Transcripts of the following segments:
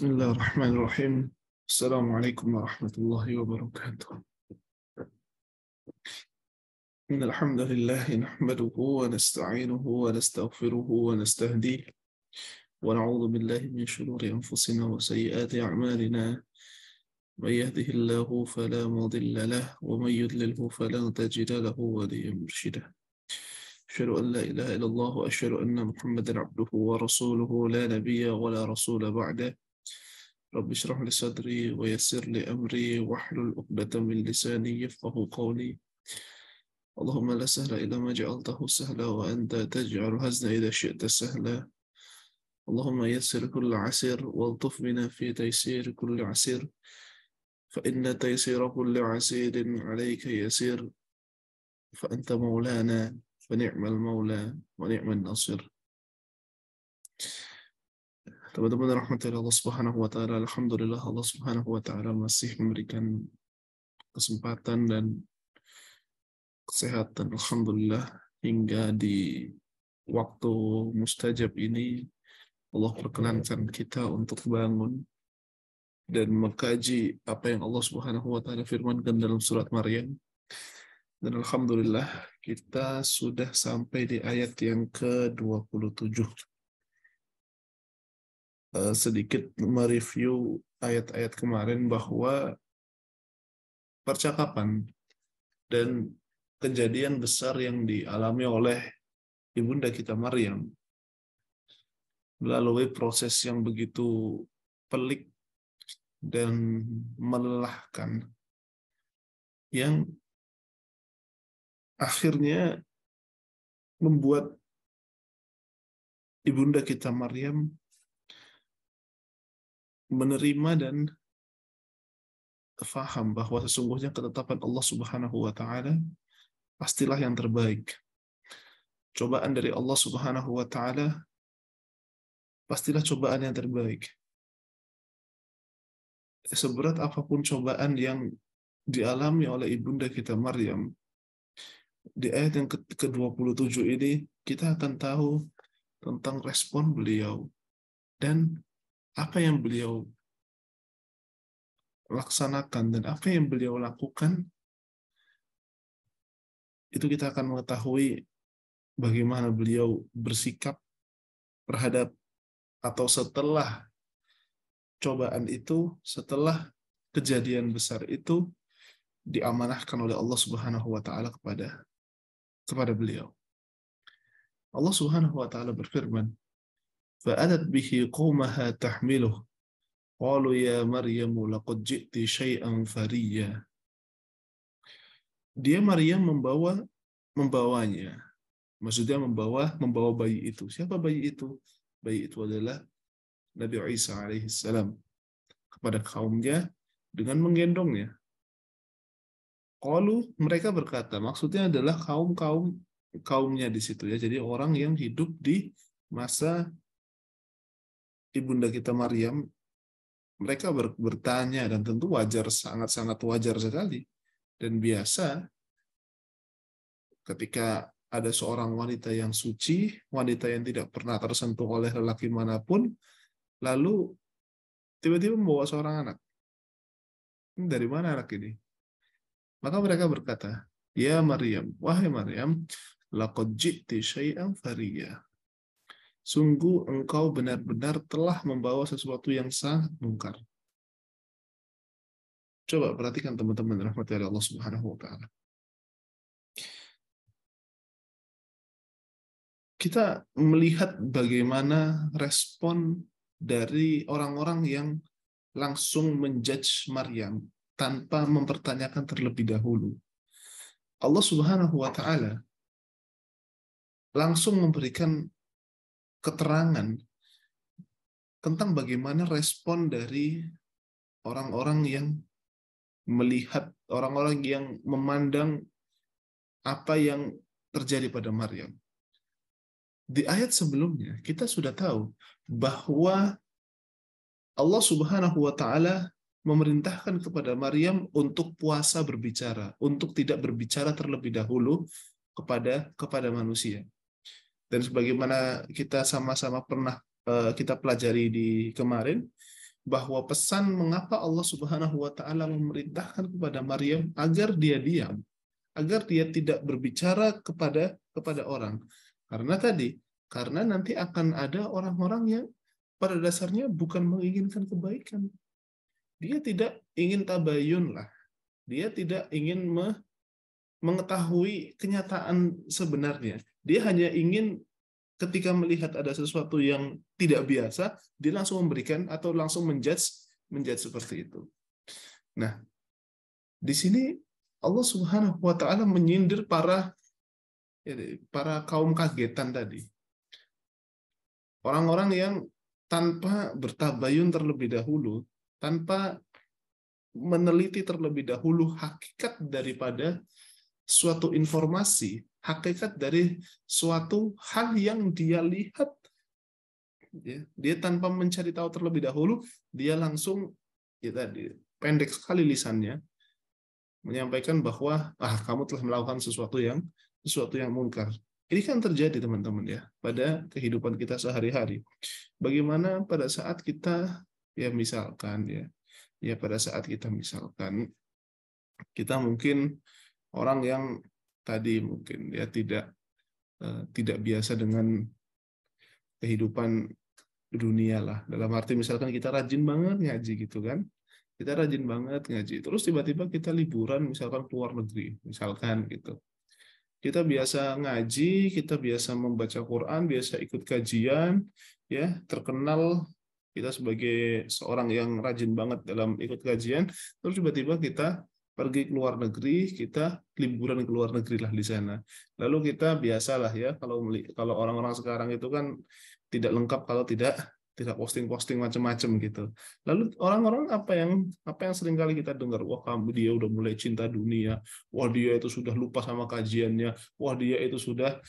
Bismillahirrahmanirrahim. Assalamualaikum warahmatullahi wabarakatuh. Innal hamdalillah nahmaduhu wa nasta'inuhu wa nastaghfiruhu wa nastahdihi wa na'udzu billahi min shururi anfusina wa sayyiati a'malina. May yahdihillahu fala mudilla lahu wa may yudlilhu falan tajida lahu waliyyan murshida. Asyhadu an la ilaha illallah wa asyhadu anna Muhammadan abduhu wa rasuluhu la nabiyya wa la rasula ba'dahu. Rabbi shrah li sadri wa yassir li amri wahlul 'uqdatam min lisani yafqahu qawli. Allahumma la sahla illa ma ja'altahu sahla wa anta taj'alul hazna idza syi'ta sahla. Allahumma yassir kulla 'asir waltuf bina fi taysir kulli 'asir fa inna taysira kulli 'asirin 'alayka yasir fa anta maulana fa ni'mal maula wa ni'man nasir. Teman-teman rahmati Allah Subhanahu wa taala, alhamdulillah Allah Subhanahu wa taala masih memberikan kesempatan dan kesehatan alhamdulillah hingga di waktu mustajab ini Allah perkenankan kita untuk bangun dan mengkaji apa yang Allah Subhanahu wa taala firmankan dalam surat Maryam. Dan alhamdulillah kita sudah sampai di ayat yang ke-27. Sedikit mereview ayat-ayat kemarin bahwa percakapan dan kejadian besar yang dialami oleh ibunda kita Maryam melalui proses yang begitu pelik dan melelahkan yang akhirnya membuat ibunda kita Maryam menerima dan faham bahwa sesungguhnya ketetapan Allah Subhanahu wa taala pastilah yang terbaik. Cobaan dari Allah Subhanahu wa taala pastilah cobaan yang terbaik. Seberat apapun cobaan yang dialami oleh ibunda kita Maryam, di ayat yang ke-27 ini kita akan tahu tentang respon beliau dan apa yang beliau laksanakan dan apa yang beliau lakukan. Itu kita akan mengetahui bagaimana beliau bersikap terhadap atau setelah cobaan itu, setelah kejadian besar itu diamanahkan oleh Allah Subhanahu wa taala kepada beliau. Allah Subhanahu wa taala berfirman, فَأَتَتْ بِهِ قَوْمَهَا تَحْمِلُهُ قَالُوا يَا مَرْيَمُ لَقَدْ جِئْتِ شَيْئًا فَرِيًّا. Dia Maryam membawanya. Maksudnya membawa bayi itu. Siapa bayi itu? Bayi itu adalah Nabi Isa alaihissalam kepada kaumnya dengan menggendongnya. Qalu, mereka berkata, maksudnya adalah kaumnya di situ ya. Jadi orang yang hidup di masa ibunda kita Maryam, mereka bertanya dan tentu wajar, sangat-sangat wajar sekali dan biasa ketika ada seorang wanita yang suci, wanita yang tidak pernah tersentuh oleh lelaki manapun, lalu tiba-tiba membawa seorang anak. Dari mana anak ini? Maka mereka berkata, Ya Maryam, wahai Maryam, laqad ji'ti syai'an fariyya. Sungguh engkau benar-benar telah membawa sesuatu yang sangat mungkar. Coba perhatikan teman-teman rahmati Allah Subhanahu wa taala. Kita melihat bagaimana respon dari orang-orang yang langsung menjudge Maryam tanpa mempertanyakan terlebih dahulu. Allah Subhanahu wa taala langsung memberikan keterangan tentang bagaimana respon dari orang-orang yang melihat, orang-orang yang memandang apa yang terjadi pada Maryam. Di ayat sebelumnya kita sudah tahu bahwa Allah Subhanahu wa taala memerintahkan kepada Maryam untuk puasa berbicara, untuk tidak berbicara terlebih dahulu kepada manusia. Dan sebagaimana kita sama-sama pernah kita pelajari di kemarin, bahwa pesan mengapa Allah Subhanahu wa taala memerintahkan kepada Maryam agar dia diam, agar dia tidak berbicara kepada orang. Karena tadi, karena nanti akan ada orang-orang yang pada dasarnya bukan menginginkan kebaikan. Dia tidak ingin tabayun lah. Dia tidak ingin mengetahui kenyataan sebenarnya. Dia hanya ingin ketika melihat ada sesuatu yang tidak biasa, dia langsung memberikan atau langsung menjudge seperti itu. Nah, di sini Allah Subhanahu wa taala menyindir para kaum kagetan tadi. Orang-orang yang tanpa bertabayun terlebih dahulu, tanpa meneliti terlebih dahulu hakikat daripada suatu informasi, hakikat dari suatu hal yang dia lihat, dia tanpa mencari tahu terlebih dahulu, dia langsung tadi pendek sekali lisannya menyampaikan bahwa kamu telah melakukan sesuatu yang munkar. Ini kan terjadi teman-teman ya pada kehidupan kita sehari-hari. Bagaimana pada saat kita misalkan pada saat kita misalkan kita mungkin orang yang tadi mungkin tidak biasa dengan kehidupan dunia lah. Dalam arti misalkan kita rajin banget ngaji gitu kan. Kita rajin banget ngaji. Terus tiba-tiba kita liburan misalkan ke luar negeri, misalkan gitu. Kita biasa ngaji, kita biasa membaca Quran, biasa ikut kajian, ya, terkenal kita sebagai seorang yang rajin banget dalam ikut kajian, terus tiba-tiba kita pergi ke luar negeri, kita liburan ke luar negeri lah di sana. Lalu kita biasalah ya, kalau orang-orang sekarang itu kan tidak lengkap kalau tidak posting-posting macam-macam gitu. Lalu orang-orang apa yang sering kali kita dengar, wah dia udah mulai cinta dunia, wah dia itu sudah lupa sama kajiannya, wah dia itu sudah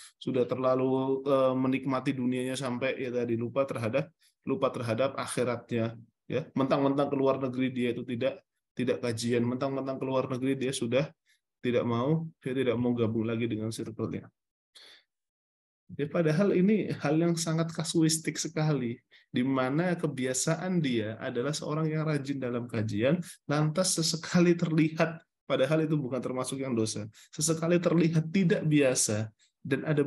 terlalu menikmati dunianya sampai tadi lupa terhadap akhiratnya, ya. Mentang-mentang ke luar negeri dia itu tidak kajian, mentang-mentang ke luar negeri dia sudah tidak mau gabung lagi dengan circle-nya. Ya, padahal ini hal yang sangat kasuistik sekali, di mana kebiasaan dia adalah seorang yang rajin dalam kajian, lantas sesekali terlihat, padahal itu bukan termasuk yang dosa, sesekali terlihat tidak biasa, dan ada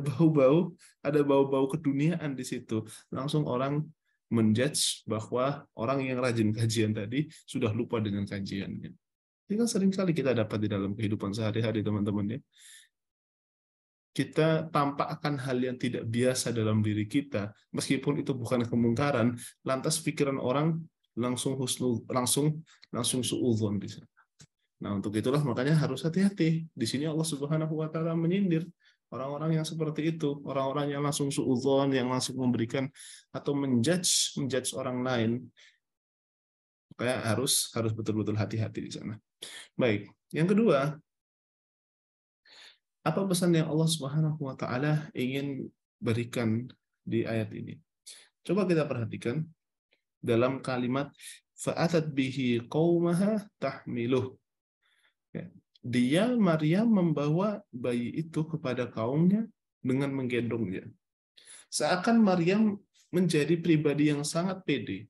bau-bau keduniaan di situ, langsung orang menjudge bahwa orang yang rajin kajian tadi sudah lupa dengan kajiannya. Ini kan sering kali kita dapat di dalam kehidupan sehari-hari, teman-teman ya. Kita tampak akan hal yang tidak biasa dalam diri kita, meskipun itu bukan kemungkaran, lantas pikiran orang langsung suudzon di sana. Nah, untuk itulah makanya harus hati-hati. Di sini Allah Subhanahu wa taala menyindir orang-orang yang seperti itu, orang-orang yang langsung suudzon, yang langsung memberikan atau menjudge orang lain. Makanya harus betul-betul hati-hati di sana. Baik, yang kedua, apa pesan yang Allah Subhanahu wa taala ingin berikan di ayat ini? Coba kita perhatikan dalam kalimat fa'atat bihi qaumaha tahmiluh. Dia Maryam membawa bayi itu kepada kaumnya dengan menggendongnya. Seakan Maryam menjadi pribadi yang sangat pede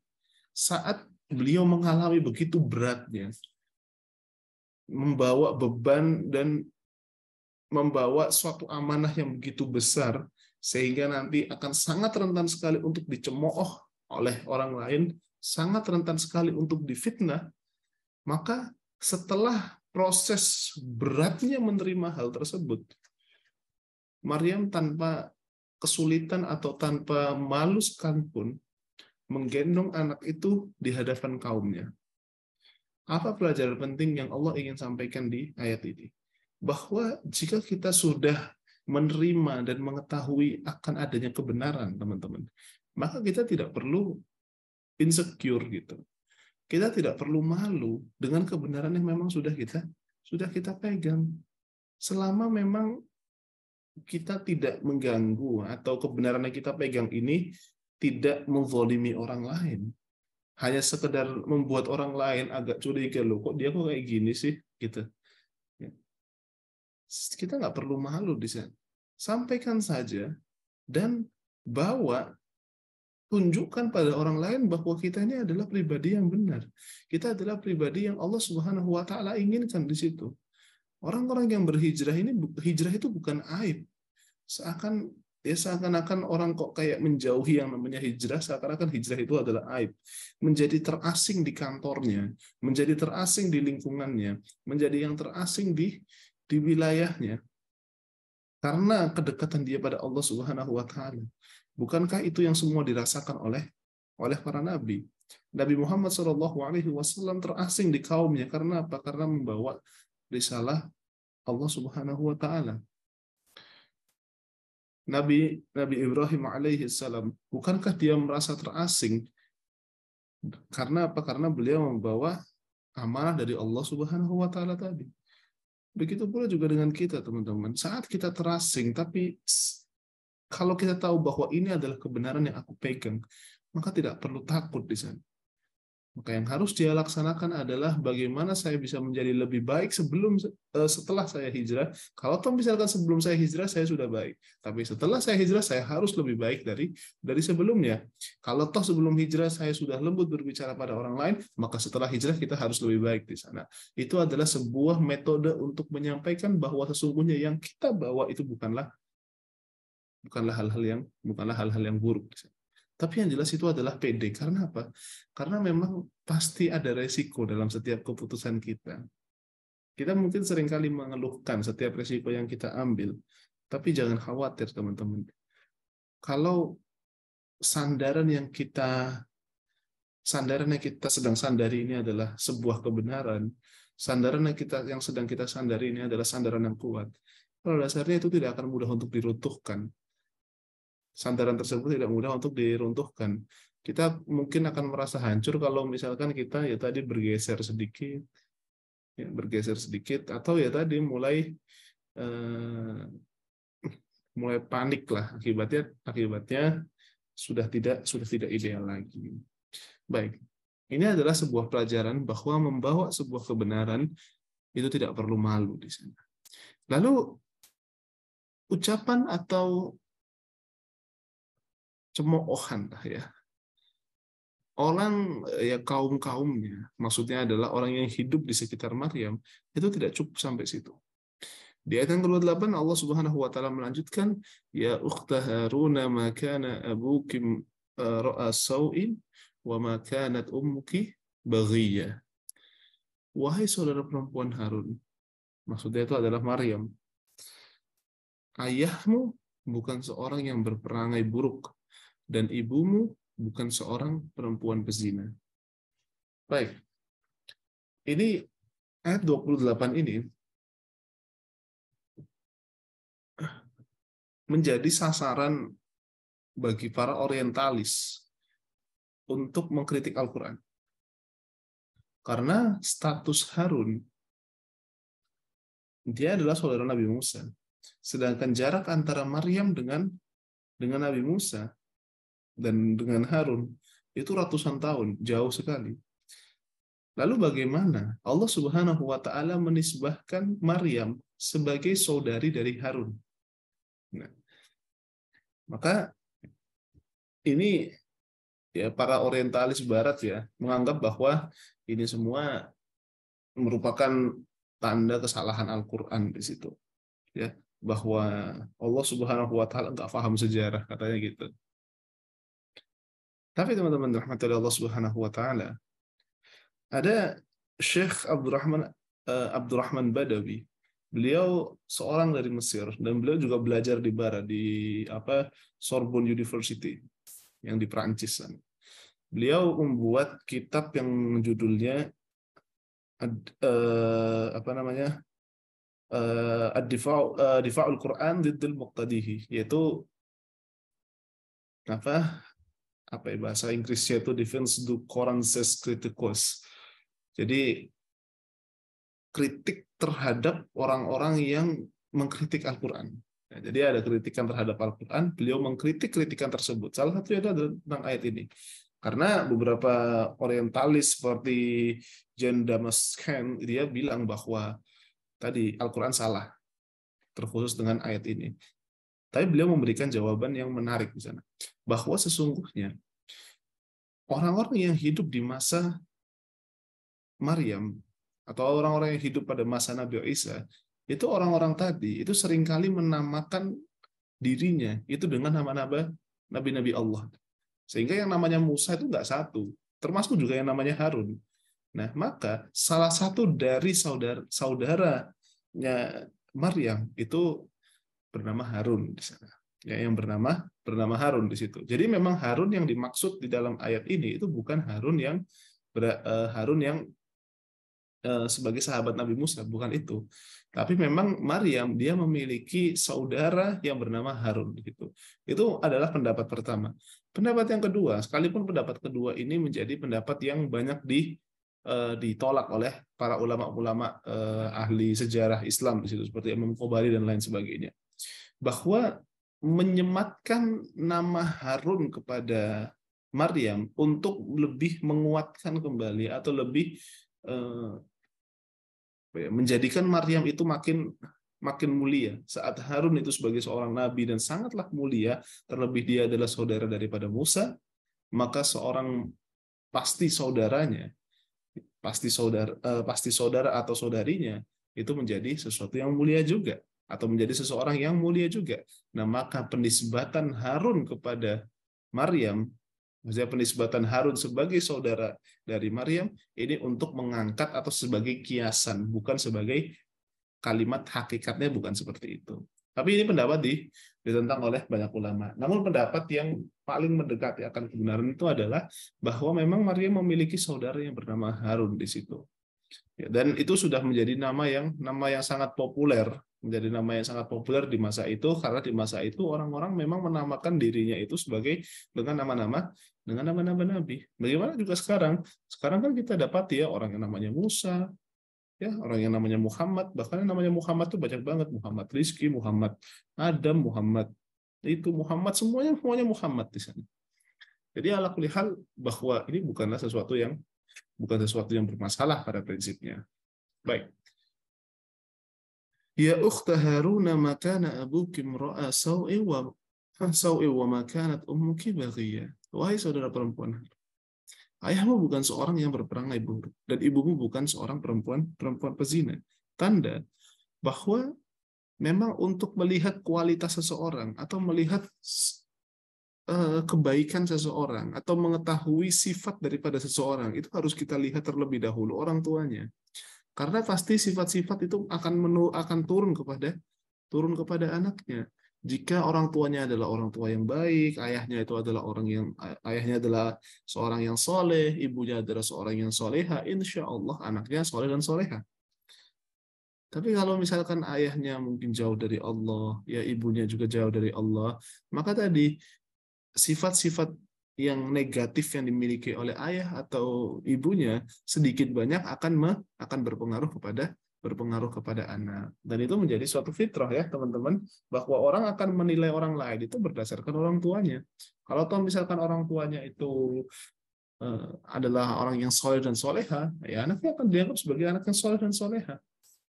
saat beliau mengalami begitu beratnya membawa beban dan membawa suatu amanah yang begitu besar, sehingga nanti akan sangat rentan sekali untuk dicemooh oleh orang lain, sangat rentan sekali untuk difitnah. Maka setelah proses beratnya menerima hal tersebut, Maryam tanpa kesulitan atau tanpa malu sekalipun menggendong anak itu di hadapan kaumnya. Apa pelajaran penting yang Allah ingin sampaikan di ayat ini? Bahwa jika kita sudah menerima dan mengetahui akan adanya kebenaran, teman-teman, maka kita tidak perlu insecure gitu. Kita tidak perlu malu dengan kebenaran yang memang sudah kita pegang. Selama memang kita tidak mengganggu atau kebenaran yang kita pegang ini tidak menzalimi orang lain. Hanya sekedar membuat orang lain agak curiga, loh kok dia kayak gini sih gitu. Kita nggak perlu malu di sana. Sampaikan saja dan bawa tunjukkan pada orang lain bahwa kita ini adalah pribadi yang benar. Kita adalah pribadi yang Allah Subhanahu wa taala inginkan di situ. Orang-orang yang berhijrah ini, hijrah itu bukan aib. Seakan-akan orang kok kayak menjauhi yang namanya hijrah, seakan-akan hijrah itu adalah aib. Menjadi terasing di kantornya, menjadi terasing di lingkungannya, menjadi yang terasing di wilayahnya karena kedekatan dia pada Allah Subhanahu wa taala. Bukankah itu yang semua dirasakan oleh para nabi? Nabi Muhammad SAW terasing di kaumnya karena apa? Karena membawa risalah Allah Subhanahu wa taala. Nabi Ibrahim alaihi salam, bukankah dia merasa terasing karena apa? Karena beliau membawa amanah dari Allah Subhanahu wa taala tadi. Begitu pula juga dengan kita, teman-teman. Saat kita terasing, tapi kalau kita tahu bahwa ini adalah kebenaran yang aku pegang, maka tidak perlu takut di sana. Maka yang harus dia laksanakan adalah bagaimana saya bisa menjadi lebih baik setelah saya hijrah. Kalau toh misalkan sebelum saya hijrah saya sudah baik, tapi setelah saya hijrah saya harus lebih baik dari sebelumnya. Kalau toh sebelum hijrah saya sudah lembut berbicara pada orang lain, maka setelah hijrah kita harus lebih baik di sana. Itu adalah sebuah metode untuk menyampaikan bahwa sesungguhnya yang kita bawa itu bukanlah hal-hal yang buruk. Tapi yang jelas itu adalah PD. Karena apa? Karena memang pasti ada resiko dalam setiap keputusan kita. Kita mungkin seringkali mengeluhkan setiap resiko yang kita ambil. Tapi jangan khawatir, teman-teman. Kalau sandaran yang kita sedang sandari ini adalah sebuah kebenaran, sandaran yang sedang kita sandari ini adalah sandaran yang kuat, pada dasarnya itu tidak akan mudah untuk diruntuhkan. Sandaran tersebut tidak mudah untuk diruntuhkan. Kita mungkin akan merasa hancur kalau misalkan kita ya tadi bergeser sedikit, atau ya tadi mulai panik lah, akibatnya sudah tidak ideal lagi. Baik, ini adalah sebuah pelajaran bahwa membawa sebuah kebenaran itu tidak perlu malu di sana. Lalu ucapan atau cemoohan lah ya. Orang ya kaumnya, maksudnya adalah orang yang hidup di sekitar Maryam, itu tidak cukup sampai situ. Di ayat yang ke-8 Allah Subhanahu wa taala melanjutkan, ya ukhta Haruna ma kana abuki ra'a sau'in wa ma kanat ummuki baghiyah. Wahai saudara perempuan Harun, maksudnya itu adalah Maryam. Ayahmu bukan seorang yang berperangai buruk dan ibumu bukan seorang perempuan pezina. Baik. Ini ayat 28 ini menjadi sasaran bagi para orientalis untuk mengkritik Al-Quran. Karena status Harun, dia adalah saudara Nabi Musa. Sedangkan jarak antara Maryam dengan Nabi Musa dan dengan Harun itu ratusan tahun, jauh sekali. Lalu bagaimana Allah Subhanahu wa taala menisbahkan Maryam sebagai saudari dari Harun? Nah, maka ini ya para orientalis barat ya menganggap bahwa ini semua merupakan tanda kesalahan Al-Qur'an di situ. Ya, bahwa Allah Subhanahu wa taala enggak paham sejarah, katanya gitu. Tapi teman-teman rahmati Allah Subhanahu wa taala, ada Syekh Abdurrahman Badawi. Beliau seorang dari Mesir dan beliau juga belajar di Barat di Sorbonne University yang di Prancis. Beliau membuat kitab yang judulnya Difa'ul Quran Diddil Muqtadihi, yaitu bahasa Inggrisnya itu Defense du Quran Ses Criticus. Jadi kritik terhadap orang-orang yang mengkritik Al-Quran. Ya, jadi ada kritikan terhadap Al-Quran, beliau mengkritik kritikan tersebut. Salah satunya adalah tentang ayat ini. Karena beberapa orientalis seperti John Damascene, dia bilang bahwa tadi Al-Quran salah, terkhusus dengan ayat ini. Tapi beliau memberikan jawaban yang menarik di sana. Bahwa sesungguhnya orang-orang yang hidup di masa Maryam atau orang-orang yang hidup pada masa Nabi Isa, itu orang-orang tadi itu seringkali menamakan dirinya itu dengan nama-nama nabi-nabi Allah. Sehingga yang namanya Musa itu nggak satu, termasuk juga yang namanya Harun. Nah, maka salah satu dari saudaranya Maryam itu bernama Harun di sana. Ya, yang bernama Harun di situ. Jadi memang Harun yang dimaksud di dalam ayat ini itu bukan Harun yang Harun yang sebagai sahabat Nabi Musa, bukan itu. Tapi memang Maryam dia memiliki saudara yang bernama Harun gitu. Itu adalah pendapat pertama. Pendapat yang kedua, sekalipun pendapat kedua ini menjadi pendapat yang banyak ditolak oleh para ulama-ulama ahli sejarah Islam di situ seperti Imam Qobari dan lain sebagainya. Bahwa menyematkan nama Harun kepada Maryam untuk lebih menguatkan kembali atau lebih menjadikan Maryam itu makin mulia saat Harun itu sebagai seorang nabi dan sangatlah mulia, terlebih dia adalah saudara daripada Musa, maka seorang pasti saudaranya, pasti saudara atau saudarinya itu menjadi sesuatu yang mulia juga atau menjadi seseorang yang mulia juga. Nah, maka penisbatan Harun kepada Maryam, maksudnya penisbatan Harun sebagai saudara dari Maryam ini untuk mengangkat atau sebagai kiasan, bukan sebagai kalimat hakikatnya, bukan seperti itu. Tapi ini pendapat ditentang oleh banyak ulama. Namun pendapat yang paling mendekati akan kebenaran itu adalah bahwa memang Maryam memiliki saudara yang bernama Harun di situ. Ya, dan itu sudah menjadi nama yang sangat populer, menjadi nama yang sangat populer di masa itu karena di masa itu orang-orang memang menamakan dirinya itu sebagai dengan nama-nama nabi. Bagaimana juga sekarang? Sekarang kan kita dapati ya orang yang namanya Musa, ya orang yang namanya Muhammad, bahkan yang namanya Muhammad tuh banyak banget, Muhammad Rizki, Muhammad Adam, Muhammad itu Muhammad, semuanya Muhammad di sana. Jadi ala kulli hal bahwa ini bukan sesuatu yang bermasalah pada prinsipnya. Baik. Ya ukhta Harun ma kana abuki imra'a sau'i wa ma kanat ummuki baghiyah. Wahai saudara perempuan, ayahmu bukan seorang yang berperangai buruk dan ibumu bukan seorang perempuan pezina. Tanda bahwa memang untuk melihat kualitas seseorang atau melihat kebaikan seseorang atau mengetahui sifat daripada seseorang itu harus kita lihat terlebih dahulu orang tuanya. Karena pasti sifat-sifat itu akan turun kepada anaknya. Jika orang tuanya adalah orang tua yang baik, ayahnya adalah seorang yang soleh, ibunya adalah seorang yang soleha, insya Allah anaknya soleh dan soleha. Tapi kalau misalkan ayahnya mungkin jauh dari Allah, ya ibunya juga jauh dari Allah, maka tadi sifat-sifat yang negatif yang dimiliki oleh ayah atau ibunya sedikit banyak akan berpengaruh kepada anak. Dan itu menjadi suatu fitrah ya teman-teman, bahwa orang akan menilai orang lain itu berdasarkan orang tuanya. Kalau toh misalkan orang tuanya itu adalah orang yang soleh dan soleha, ya anaknya akan dianggap sebagai anak yang soleh dan soleha.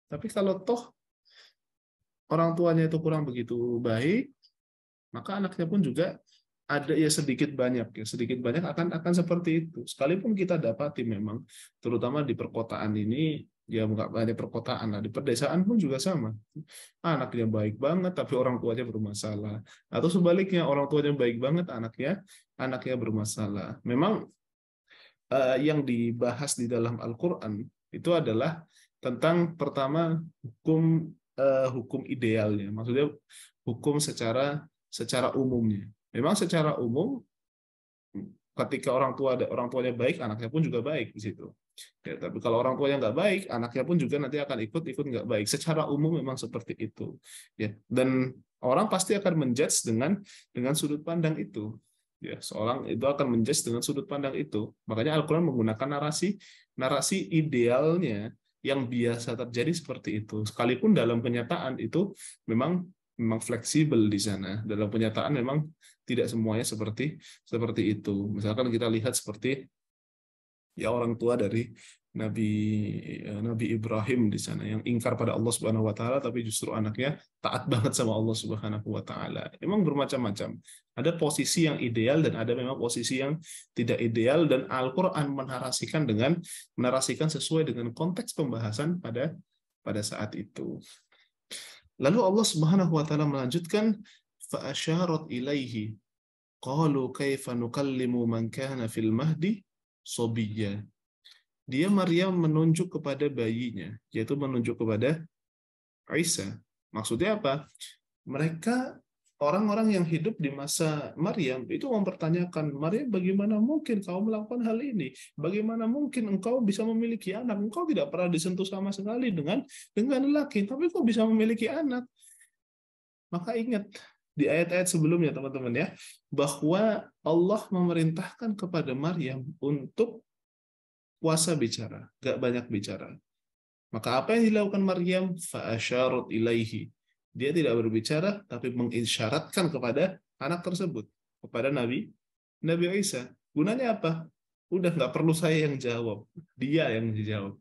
Tapi kalau toh orang tuanya itu kurang begitu baik, maka anaknya pun juga ada ya sedikit banyak akan seperti itu. Sekalipun kita dapati memang terutama di perkotaan ini, ya nggak hanya perkotaan lah, di pedesaan pun juga sama. Anaknya baik banget tapi orang tuanya bermasalah, atau sebaliknya orang tuanya baik banget anaknya bermasalah. Memang yang dibahas di dalam Al-Qur'an itu adalah tentang pertama hukum idealnya, maksudnya hukum secara umumnya. Memang secara umum ketika orang tuanya baik, anaknya pun juga baik di situ. Ya, tapi kalau orang tuanya nggak baik, anaknya pun juga nanti akan ikut nggak baik. Secara umum memang seperti itu. Ya, dan orang pasti akan menjudge dengan sudut pandang itu. Ya, seorang itu akan menjudge dengan sudut pandang itu. Makanya Al-Quran menggunakan narasi idealnya yang biasa terjadi seperti itu. Sekalipun dalam kenyataan itu memang fleksibel di sana. Dalam kenyataan memang tidak semuanya seperti itu. Misalkan kita lihat seperti ya orang tua dari Nabi Nabi Ibrahim di sana yang ingkar pada Allah Subhanahu wa taala, tapi justru anaknya taat banget sama Allah Subhanahu wa taala. Emang bermacam-macam. Ada posisi yang ideal dan ada memang posisi yang tidak ideal, dan Al-Qur'an menarasikan sesuai dengan konteks pembahasan pada saat itu. Lalu Allah Subhanahu wa taala melanjutkan fa asyarat ilaihi qalu kaifa nukallimu man kana fil mahdi sobiyya. Dia Maryam menunjuk kepada bayinya, yaitu menunjuk kepada Isa. Maksudnya apa? Mereka orang-orang yang hidup di masa Maryam itu mempertanyakan, Maryam, bagaimana mungkin kau melakukan hal ini? Bagaimana mungkin engkau bisa memiliki anak? Engkau tidak pernah disentuh sama sekali dengan lelaki, tapi kau bisa memiliki anak. Maka ingat di ayat-ayat sebelumnya teman-teman ya, bahwa Allah memerintahkan kepada Maryam untuk puasa bicara, gak banyak bicara. Maka apa yang dilakukan Maryam? Fa'asyarat ilaihi. Dia tidak berbicara, tapi mengisyaratkan kepada anak tersebut, kepada Nabi Isa. Gunanya apa? Udah nggak perlu saya yang jawab, dia yang dijawab.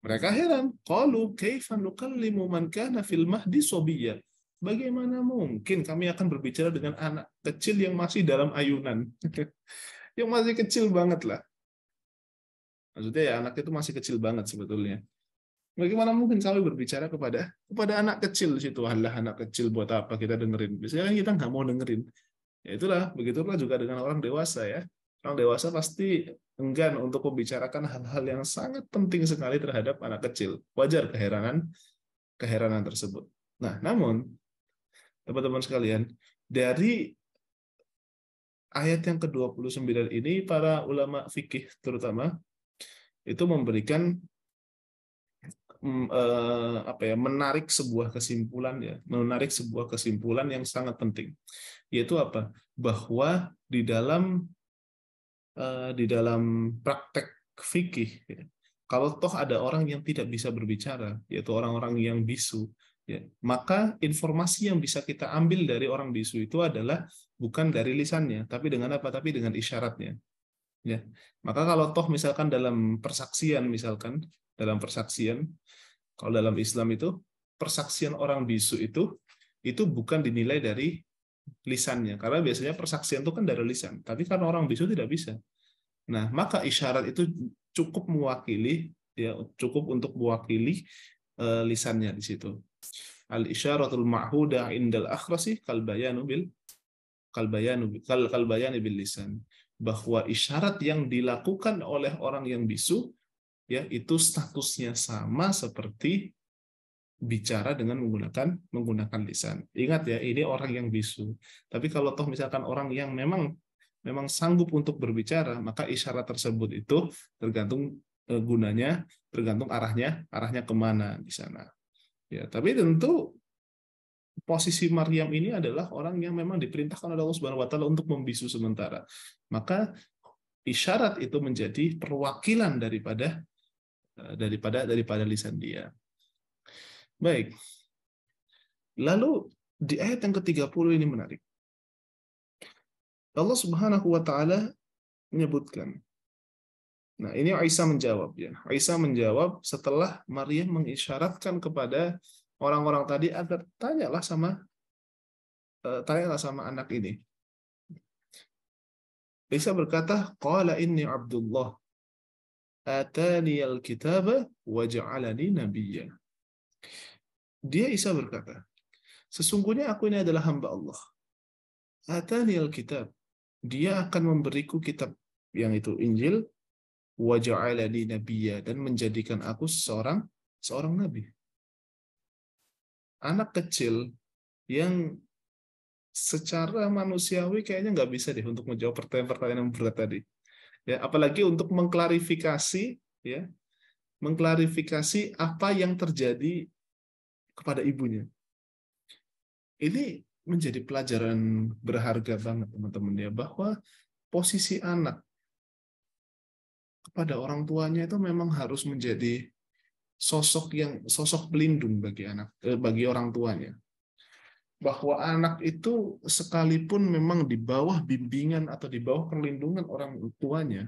Mereka heran. Qalu kaifa nukallimu man kana fil mahdi sobiyya. Bagaimana mungkin kami akan berbicara dengan anak kecil yang masih dalam ayunan? Yang masih kecil banget lah. Maksudnya ya anak itu masih kecil banget sebetulnya. Bagaimana mungkin kami berbicara kepada anak kecil di situ? Allah, anak kecil buat apa kita dengerin? Biasanya kan kita nggak mau dengerin. Ya itulah, begitulah juga dengan orang dewasa ya. Orang dewasa pasti enggan untuk membicarakan hal-hal yang sangat penting sekali terhadap anak kecil. Wajar keheranan tersebut. Nah, namun teman-teman sekalian, dari ayat yang ke-29 ini para ulama fikih terutama itu memberikan menarik sebuah kesimpulan yang sangat penting, yaitu apa? Bahwa di dalam praktek fikih ya, kalau toh ada orang yang tidak bisa berbicara, yaitu orang-orang yang bisu ya, maka informasi yang bisa kita ambil dari orang bisu itu adalah bukan dari lisannya, tapi dengan apa? Tapi dengan isyaratnya. Ya. Maka kalau toh misalkan dalam persaksian, kalau dalam Islam itu persaksian orang bisu itu bukan dinilai dari lisannya, karena biasanya persaksian itu kan dari lisan, tapi karena orang bisu tidak bisa. Nah, maka isyarat itu cukup untuk mewakili lisannya di situ. Al isyaratul ma'huda indal akhrasi kal bayanu bil lisan. Bahwa isyarat yang dilakukan oleh orang yang bisu ya itu statusnya sama seperti bicara dengan menggunakan lisan. Ingat ya, ini orang yang bisu. Tapi kalau toh misalkan orang yang memang sanggup untuk berbicara, maka isyarat tersebut itu tergantung gunanya, tergantung arahnya kemana di sana. Ya, tapi tentu posisi Maryam ini adalah orang yang memang diperintahkan oleh Allah Subhanahu wa taala untuk membisu sementara. Maka isyarat itu menjadi perwakilan daripada lisan dia. Baik. Lalu di ayat yang ke-30 ini menarik. Allah Subhanahu wa taala menyebutkan. Nah, ini Aisyah menjawab ya. Aisyah menjawab setelah Maryam mengisyaratkan kepada orang-orang tadi agar tanyalah sama anak ini. Aisyah berkata, "Qala inni Abdullah, atani al-kitaba wa ja'alani nabiyya." Dia Isa berkata, sesungguhnya aku ini adalah hamba Allah. Atani al-kitab. Dia akan memberiku kitab yang itu Injil, wa ja'alani nabiyya, dan menjadikan aku seorang nabi. Anak kecil yang secara manusiawi kayaknya nggak bisa deh untuk menjawab pertanyaan-pertanyaan yang berat tadi. Ya, apalagi untuk mengklarifikasi apa yang terjadi kepada ibunya. Ini menjadi pelajaran berharga banget teman-teman ya, bahwa posisi anak kepada orang tuanya itu memang harus menjadi sosok pelindung bagi orang tuanya. Bahwa anak itu sekalipun memang di bawah bimbingan atau di bawah perlindungan orang tuanya,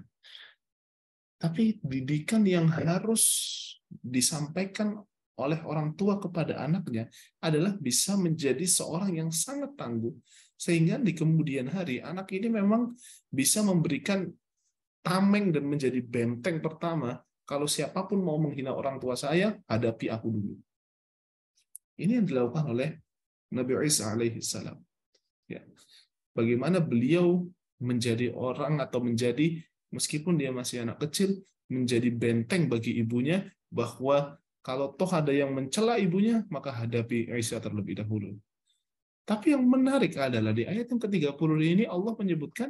Tapi didikan yang harus disampaikan oleh orang tua kepada anaknya adalah bisa menjadi seorang yang sangat tangguh, sehingga di kemudian hari anak ini memang bisa memberikan tameng dan menjadi benteng pertama. Kalau siapapun mau menghina orang tua saya, hadapi aku dulu. Ini yang dilakukan oleh Nabi Isa alaihi salam. Ya. Bagaimana beliau menjadi orang atau menjadi, meskipun dia masih anak kecil, menjadi benteng bagi ibunya, bahwa kalau toh ada yang mencela ibunya, maka hadapi Isa terlebih dahulu. Tapi yang menarik adalah di ayat yang ke-30 ini Allah menyebutkan,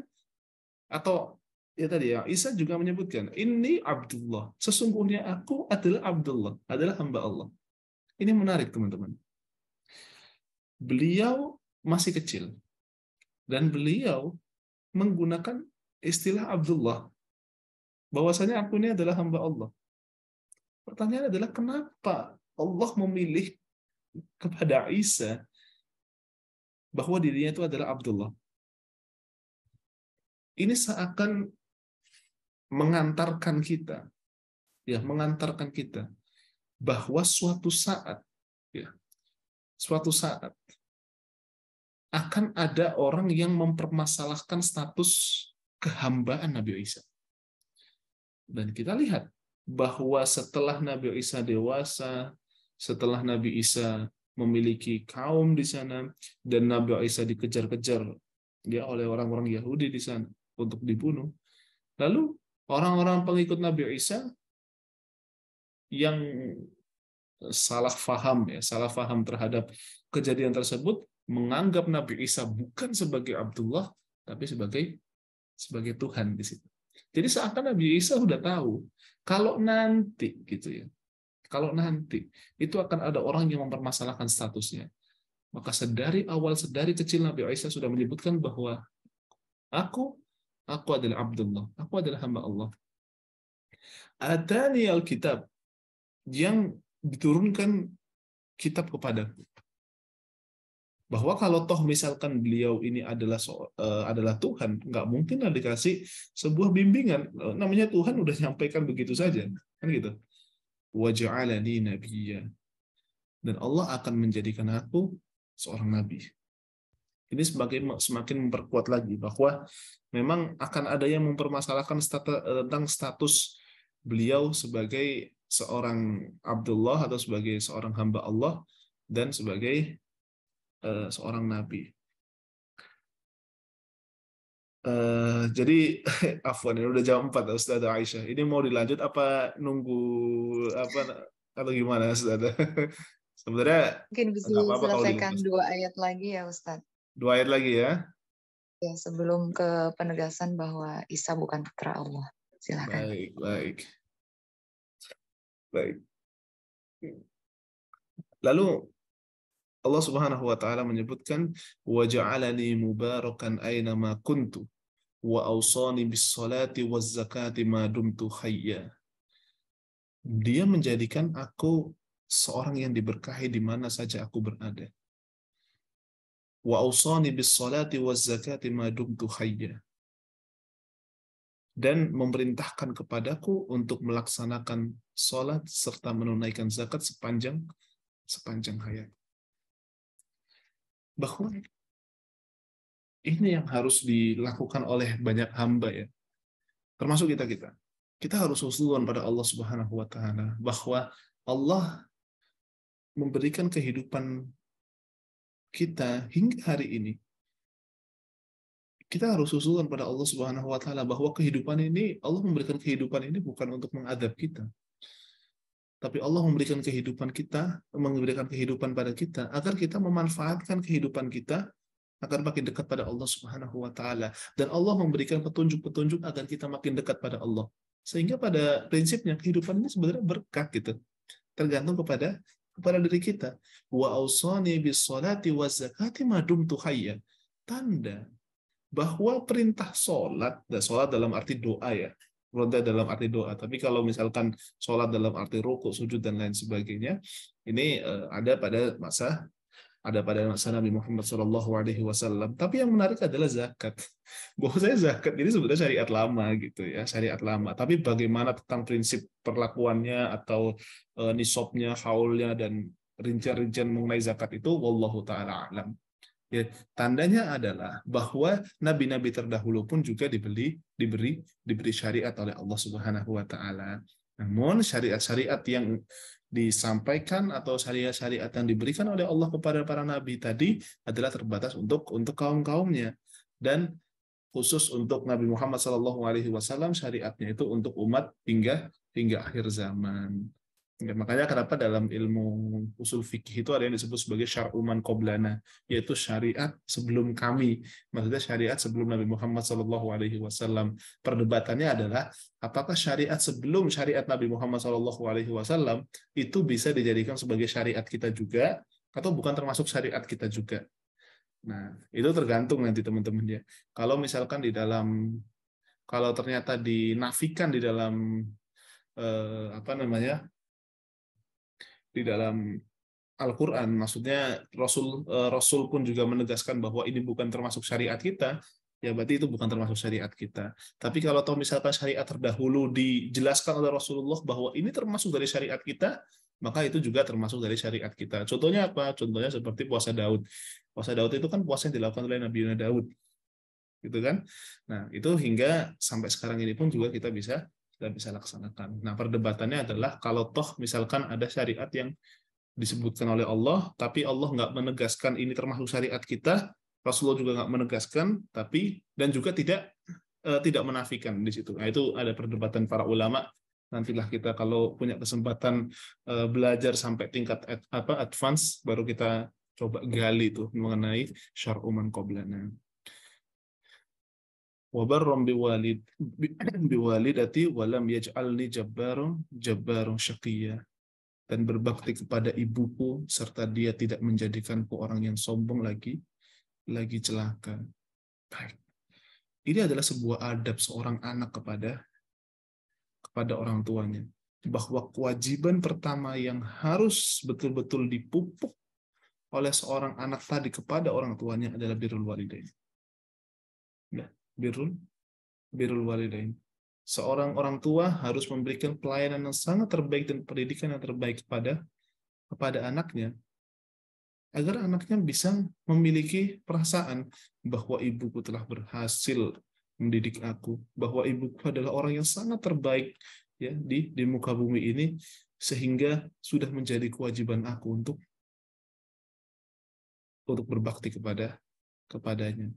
atau ya tadi ya, Isa juga menyebutkan, ini Abdullah, sesungguhnya aku adalah Abdullah, adalah hamba Allah. Ini menarik teman-teman. Beliau masih kecil, dan beliau menggunakan istilah Abdullah, bahwasanya aku ini adalah hamba Allah. Pertanyaan adalah kenapa Allah memilih kepada Isa bahwa dirinya itu adalah Abdullah. Ini seakan mengantarkan kita, ya, mengantarkan kita bahwa suatu saat akan ada orang yang mempermasalahkan status kehambaan Nabi Isa. Dan kita lihat bahwa setelah Nabi Isa dewasa, setelah Nabi Isa memiliki kaum di sana, dan Nabi Isa dikejar-kejar dia oleh orang-orang Yahudi di sana untuk dibunuh. Lalu orang-orang pengikut Nabi Isa yang salah faham terhadap kejadian tersebut, menganggap Nabi Isa bukan sebagai Abdullah, tapi sebagai Tuhan di situ. Jadi seakan Nabi Isa sudah tahu kalau nanti gitu ya, kalau nanti itu akan ada orang yang mempermasalahkan statusnya, maka sedari kecil Nabi Isa sudah menyebutkan bahwa aku adalah Abdullah, aku adalah hamba Allah. Atani al-kitab, yang diturunkan kitab kepadaku. Bahwa kalau toh misalkan beliau ini adalah Tuhan, nggak mungkin lah dikasih sebuah bimbingan. Namanya Tuhan udah nyampaikan begitu saja, kan gitu. Wa ja'alani nabiyya, dan Allah akan menjadikan aku seorang nabi. Ini semakin memperkuat lagi bahwa memang akan ada yang mempermasalahkan tentang status beliau sebagai seorang Abdullah atau sebagai seorang hamba Allah dan sebagai seorang nabi. Jadi afwan, ini udah jam 4 Ustazah Aisyah. Ini mau dilanjut apa nunggu apa atau gimana Ustazah? Sebenarnya Mungkin bisa nggak apa-apa kalau selesaikan dilepas. 2 ayat lagi ya Ustadz. 2 ayat lagi ya. Ya, sebelum ke penegasan bahwa Isa bukan putra Allah. Silakan. Baik. Lalu Allah Subhanahu wa taala menyebutkan wa ja'alani mubarakan aina ma kuntu wa awsani bis salati waz zakati ma dumtu hayya. Dia menjadikan aku seorang yang diberkahi di mana saja aku berada. Wa awsani bis salati waz zakati ma dumtu hayya. Dan memerintahkan kepadaku untuk melaksanakan salat serta menunaikan zakat sepanjang hayat. Bahwa ini yang harus dilakukan oleh banyak hamba ya. Termasuk kita. Kita harus husnudzon pada Allah Subhanahu wa taala bahwa Allah memberikan kehidupan kita hingga hari ini. Kita harus husnudzon pada Allah Subhanahu wa taala bahwa kehidupan ini, Allah memberikan kehidupan ini bukan untuk mengadab kita. Tapi Allah memberikan kehidupan pada kita agar kita memanfaatkan kehidupan kita agar makin dekat pada Allah Subhanahu wa taala, dan Allah memberikan petunjuk-petunjuk agar kita makin dekat pada Allah. Sehingga pada prinsipnya kehidupan ini sebenarnya berkah gitu. Tergantung kepada diri kita. Wa ausani bis salati waz zakati ma dumtu hayya. Tanda bahwa perintah salat, dan salat dalam arti doa ya. Dalam arti doa. Tapi kalau misalkan salat dalam arti rukuk, sujud dan lain sebagainya, ini ada pada masa ada pada masa Nabi Muhammad SAW. Tapi yang menarik adalah zakat. Bahwa saya zakat ini sebenarnya syariat lama gitu ya, syariat lama. Tapi bagaimana tentang prinsip perlakuannya atau nisabnya, haulnya dan rincian-rincian mengenai zakat itu, wallahu taala alam. Ya, tandanya adalah bahwa nabi-nabi terdahulu pun juga diberi syariat oleh Allah Subhanahu wa taala. Namun syariat-syariat yang disampaikan atau syariat-syariat yang diberikan oleh Allah kepada para nabi tadi adalah terbatas untuk kaum-kaumnya, dan khusus untuk Nabi Muhammad SAW syariatnya itu untuk umat hingga akhir zaman. Ya, makanya kenapa dalam ilmu usul fikih itu ada yang disebut sebagai syar'uman qoblana, yaitu syariat sebelum kami. Maksudnya syariat sebelum Nabi Muhammad SAW. Perdebatannya adalah apakah syariat sebelum syariat Nabi Muhammad SAW itu bisa dijadikan sebagai syariat kita juga atau bukan termasuk syariat kita juga. Nah, itu tergantung nanti teman-teman ya. Kalau misalkan kalau ternyata dinafikan di dalam di dalam Al-Quran, maksudnya Rasul pun juga menegaskan bahwa ini bukan termasuk syariat kita, ya berarti itu bukan termasuk syariat kita. Tapi kalau misalkan syariat terdahulu dijelaskan oleh Rasulullah bahwa ini termasuk dari syariat kita, maka itu juga termasuk dari syariat kita. Contohnya apa? Contohnya seperti puasa Daud. Puasa Daud itu kan puasa yang dilakukan oleh Nabi Daud, gitu kan? Nah, itu hingga sampai sekarang ini pun juga kita bisa laksanakan. Nah, perdebatannya adalah kalau toh misalkan ada syariat yang disebutkan oleh Allah, tapi Allah nggak menegaskan ini termasuk syariat kita, Rasulullah juga nggak menegaskan, dan juga tidak menafikan di situ. Nah, itu ada perdebatan para ulama. Nantilah kita kalau punya kesempatan belajar sampai tingkat advance, baru kita coba gali itu mengenai syar'uman qoblana. Wa barram biwalidati wa lam yaj'alni jabbarun syaqiyya, dan berbakti kepada ibuku serta dia tidak menjadikanku orang yang sombong lagi celaka. Baik. Ini adalah sebuah adab seorang anak kepada orang tuanya, bahwa kewajiban pertama yang harus betul-betul dipupuk oleh seorang anak tadi kepada orang tuanya adalah birrul walidain. Ya, birrul walidain. Seorang orang tua harus memberikan pelayanan yang sangat terbaik dan pendidikan yang terbaik kepada anaknya, agar anaknya bisa memiliki perasaan bahwa ibuku telah berhasil mendidik aku, bahwa ibuku adalah orang yang sangat terbaik ya di muka bumi ini, sehingga sudah menjadi kewajiban aku untuk berbakti kepadanya.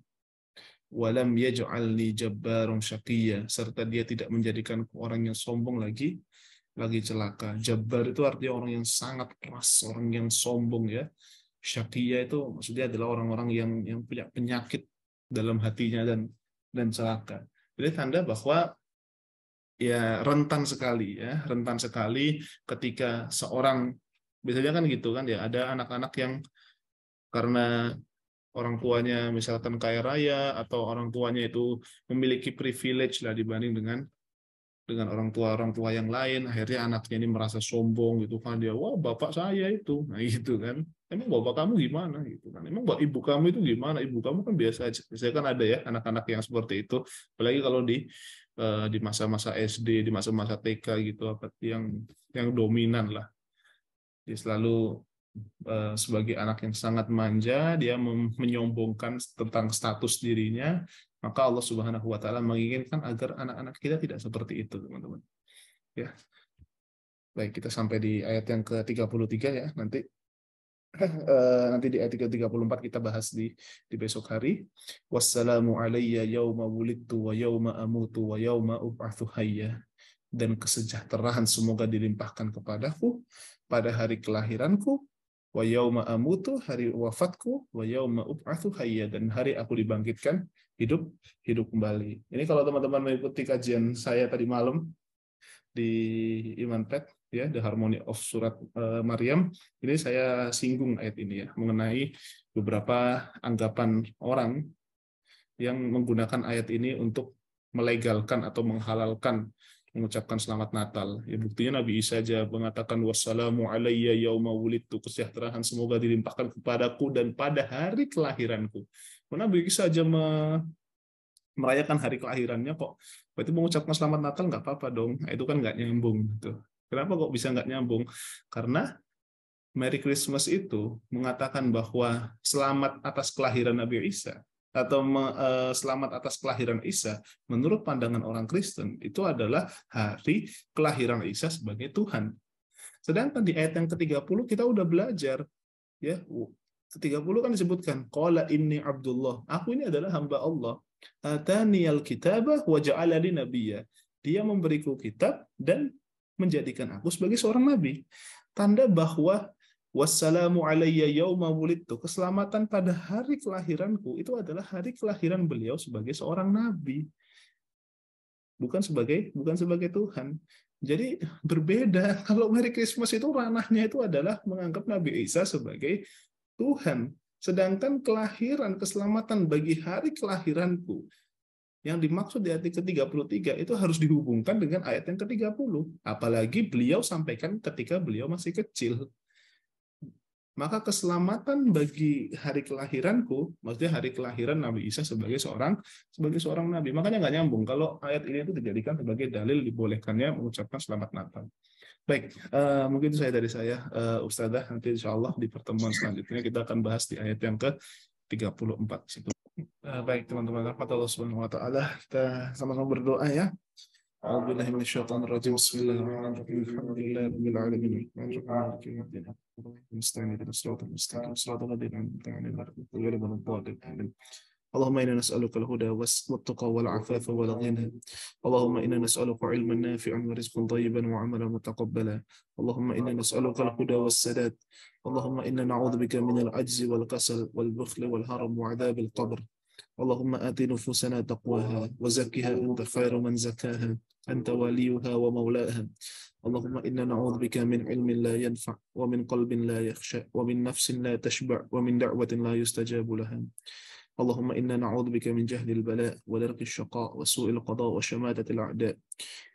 Walam yaj'alni jabbarun syaqiyya, serta dia tidak menjadikan orang yang sombong lagi celaka. Jabbar itu artinya orang yang sangat keras, orang yang sombong ya. Syaqiyya itu maksudnya adalah orang-orang yang punya penyakit dalam hatinya dan celaka. Jadi tanda bahwa ya rentan sekali ketika seorang, biasanya kan gitu kan ya, ada anak-anak yang karena orang tuanya misalkan kaya raya atau orang tuanya itu memiliki privilege lah dibanding dengan orang tua yang lain, akhirnya anaknya ini merasa sombong gitu kan, dia wah bapak saya itu, nah gitu kan, emang bapak kamu gimana gitu kan, emang ibu kamu itu gimana, ibu kamu kan biasa aja. Biasanya kan ada ya anak-anak yang seperti itu, apalagi kalau di masa-masa SD, di masa-masa TK gitu, apa yang dominan lah, dia selalu sebagai anak yang sangat manja, dia menyombongkan tentang status dirinya, maka Allah Subhanahu wa taala menginginkan agar anak-anak kita tidak seperti itu, teman-teman. Ya. Baik, kita sampai di ayat yang ke-33 ya, nanti di ayat ke-34 kita bahas di besok hari. Wassalamu alayya yauma wulidtu wa yauma amutu wa yauma ub'atsu hayya. Dan kesejahteraan semoga dilimpahkan kepadaku pada hari kelahiranku, wa yauma amutu, hari wafatku, wa yauma ub'atsu hayya, dan hari aku dibangkitkan hidup kembali. Ini kalau teman-teman mengikuti kajian saya tadi malam di Imanpad ya, The Harmony of Surat Maryam, ini saya singgung ayat ini ya, mengenai beberapa anggapan orang yang menggunakan ayat ini untuk melegalkan atau menghalalkan mengucapkan selamat Natal. Ya, buktinya Nabi Isa aja mengatakan wassalamu alayya yauma wulidtu, kesejahteraan semoga dilimpahkan kepadaku dan pada hari kelahiranku. Nabi Isa aja merayakan hari kelahirannya kok. Berarti mengucapkan selamat Natal nggak apa-apa dong. Nah, itu kan nggak nyambung gitu. Kenapa kok bisa nggak nyambung? Karena Merry Christmas itu mengatakan bahwa selamat atas kelahiran Nabi Isa atau selamat atas kelahiran Isa menurut pandangan orang Kristen itu adalah hari kelahiran Isa sebagai Tuhan. Sedangkan di ayat yang ke-30 kita udah belajar ya. Ke-30 kan disebutkan qala inni abdullah. Aku ini adalah hamba Allah. Ataniyal kitabah wa ja'alani nabiyya. Dia memberiku kitab dan menjadikan aku sebagai seorang nabi. Tanda bahwa wassalamu alayya yauma wulidtu, keselamatan pada hari kelahiranku itu adalah hari kelahiran beliau sebagai seorang nabi, bukan sebagai Tuhan. Jadi berbeda. Kalau Merry Christmas itu ranahnya itu adalah menganggap Nabi Isa sebagai Tuhan, sedangkan kelahiran, keselamatan bagi hari kelahiranku yang dimaksud di ayat ke-33 itu harus dihubungkan dengan ayat yang ke-30. Apalagi beliau sampaikan ketika beliau masih kecil. Maka keselamatan bagi hari kelahiranku, maksudnya hari kelahiran Nabi Isa sebagai seorang nabi. Makanya nggak nyambung kalau ayat ini itu dijadikan sebagai dalil dibolehkannya mengucapkan selamat Natal. Baik, mungkin itu dari saya, Ustazah. Nanti insya Allah di pertemuan selanjutnya kita akan bahas di ayat yang ke-34 situ. Baik teman-teman, Allah Subhanahu wa taala, kita sama-sama berdoa ya. أعوذ بالله من الشيطان الرجيم بسم الله الرحمن الرحيم الحمد لله رب العالمين الرحمن الرحيم مالك يوم الدين نستعين اهدنا الصراط المستقيم صراط الذين أنعمت عليهم غير المغضوب عليهم اللهم إنا نسألك الهدى والتقى والعفاف والغنى اللهم إنا نسألك علما نافعا ورزقا طيبا وعملا متقبلا اللهم إنا نسألك الهدى والسداد اللهم إنا نعوذ بك من العجز والكسل والبخل والهرم وعذاب القبر اللهم آت نفوسنا تقواها وزكها أنت خير من زكاها أنت وليها ومولاها اللهم إنا نعوذ بك من علم لا ينفع ومن قلب لا يخشى ومن نفس لا تشبع ومن دعوة لا يستجاب لها اللهم إنا نعوذ بك من جهل البلاء ودرك الشقاء وسوء القضاء وشماتة الأعداء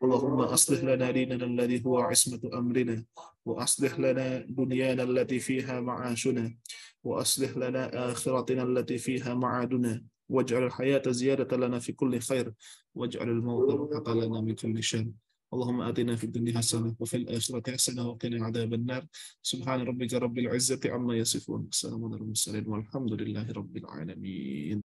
اللهم أصلح لنا ديننا الذي هو عصمة أمرنا وأصلح لنا دنيانا التي فيها معاشنا وأصلح لنا آخرتنا التي فيها معادنا واجعل الحياة زيادة لنا في كل خير واجعل الموت راحة لنا من كل شر اللهم آتنا في الدنيا حسنة وفي الآخرة حسنة وقنا عذاب النار سبحان ربك رب العزة عما يصفون السلام على المرسلين والحمد لله رب العالمين.